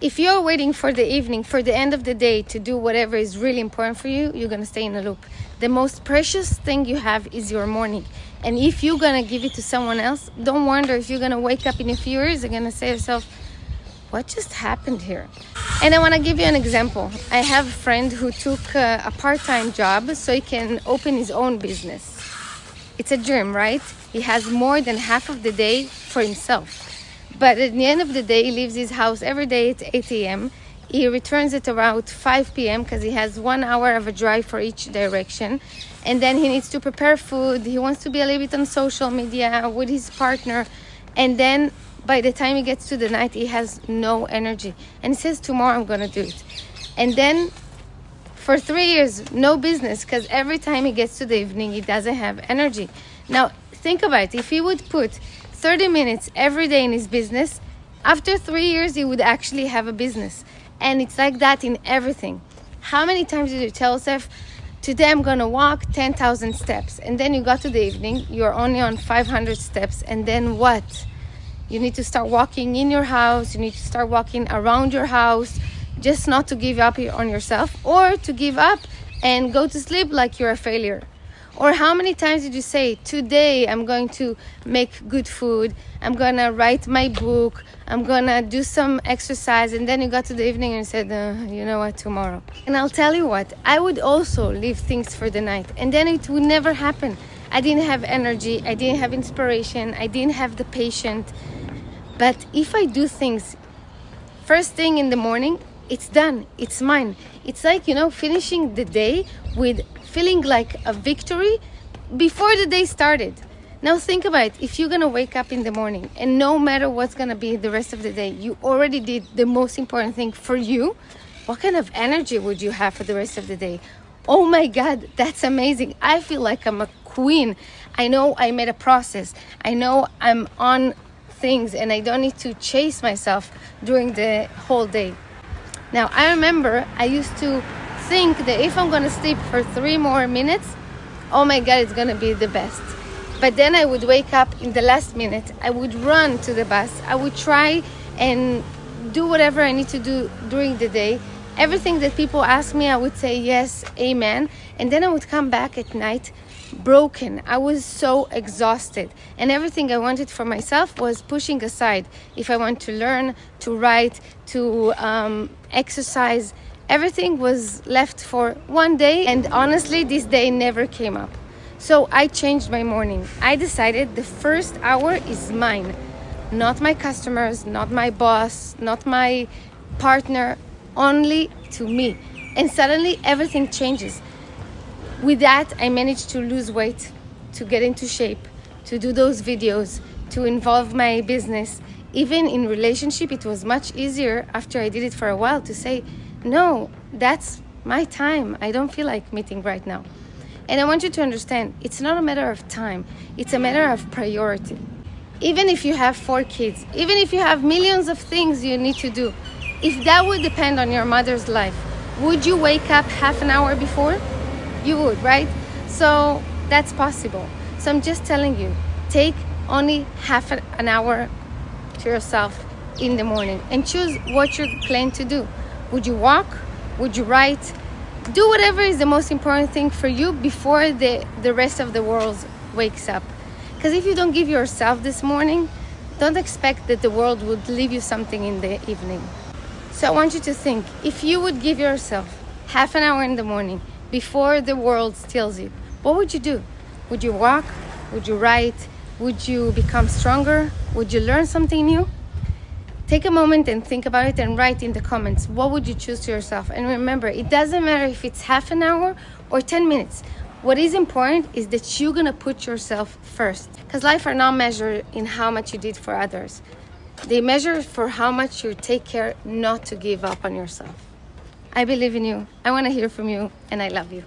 If you're waiting for the evening, for the end of the day to do whatever is really important for you, you're going to stay in a loop. The most precious thing you have is your morning. And if you're going to give it to someone else, don't wonder if you're going to wake up in a few years and going to say to yourself, what just happened here? And I want to give you an example. I have a friend who took a part-time job so he can open his own business. It's a dream, right? He has more than half of the day for himself. But at the end of the day, he leaves his house every day at 8 a.m. He returns at around 5 p.m. because he has 1 hour of a drive for each direction. And then he needs to prepare food. He wants to be a little bit on social media with his partner. And then by the time he gets to the night, he has no energy. And he says, tomorrow I'm going to do it. And then for 3 years, no business, because every time he gets to the evening, he doesn't have energy. Now, think about it. If he would put 30 minutes every day in his business, after 3 years, he would actually have a business. And it's like that in everything. How many times did you tell yourself, today I'm going to walk 10,000 steps? And then you got to the evening, you're only on 500 steps. And then what? You need to start walking in your house. You need to start walking around your house, just not to give up on yourself, or to give up and go to sleep like you're a failure. Or how many times did you say, today I'm going to make good food, I'm going to write my book, I'm going to do some exercise, and then you got to the evening and said, you know what, tomorrow. And I'll tell you what, I would also leave things for the night, and then it would never happen. I didn't have energy, I didn't have inspiration, I didn't have the patience. But if I do things first thing in the morning, it's done, it's mine. It's like, finishing the day with feeling like a victory before the day started. Now think about it. If you're going to wake up in the morning and no matter what's going to be the rest of the day, you already did the most important thing for you, what kind of energy would you have for the rest of the day? Oh my God, that's amazing. I feel like I'm a queen. I know I made a process. I know I'm on things and I don't need to chase myself during the whole day. Now, I remember I used to think that if I'm going to sleep for 3 more minutes, oh my God, it's going to be the best. But then I would wake up in the last minute. I would run to the bus. I would try and do whatever I need to do during the day. Everything that people ask me, I would say yes, amen. And then I would come back at night broken. I was so exhausted. And everything I wanted for myself was pushing aside. If I want to learn, to write, to exercise, everything was left for one day. And honestly, this day never came up. So I changed my morning. I decided the first hour is mine. Not my customers, not my boss, not my partner, only to me. And suddenly everything changes. With that, I managed to lose weight, to get into shape, to do those videos, to involve my business. Even in relationship, it was much easier after I did it for a while to say, no, that's my time. I don't feel like meeting right now. And I want you to understand, it's not a matter of time. It's a matter of priority. Even if you have 4 kids, even if you have millions of things you need to do, if that would depend on your mother's life, would you wake up half an hour before? You would, right? So that's possible. So I'm just telling you, take only half an hour to yourself in the morning and choose what you're planning to do. Would you walk? Would you write? Do whatever is the most important thing for you before the rest of the world wakes up. Because if you don't give yourself this morning, don't expect that the world would leave you something in the evening. So I want you to think, if you would give yourself half an hour in the morning before the world steals you, what would you do? Would you walk? Would you write? Would you become stronger? Would you learn something new? Take a moment and think about it and write in the comments, what would you choose to yourself? And remember, it doesn't matter if it's half an hour or 10 minutes. What is important is that you're gonna put yourself first. Because life are not measured in how much you did for others. They measure for how much you take care not to give up on yourself. I believe in you. I want to hear from you, and I love you.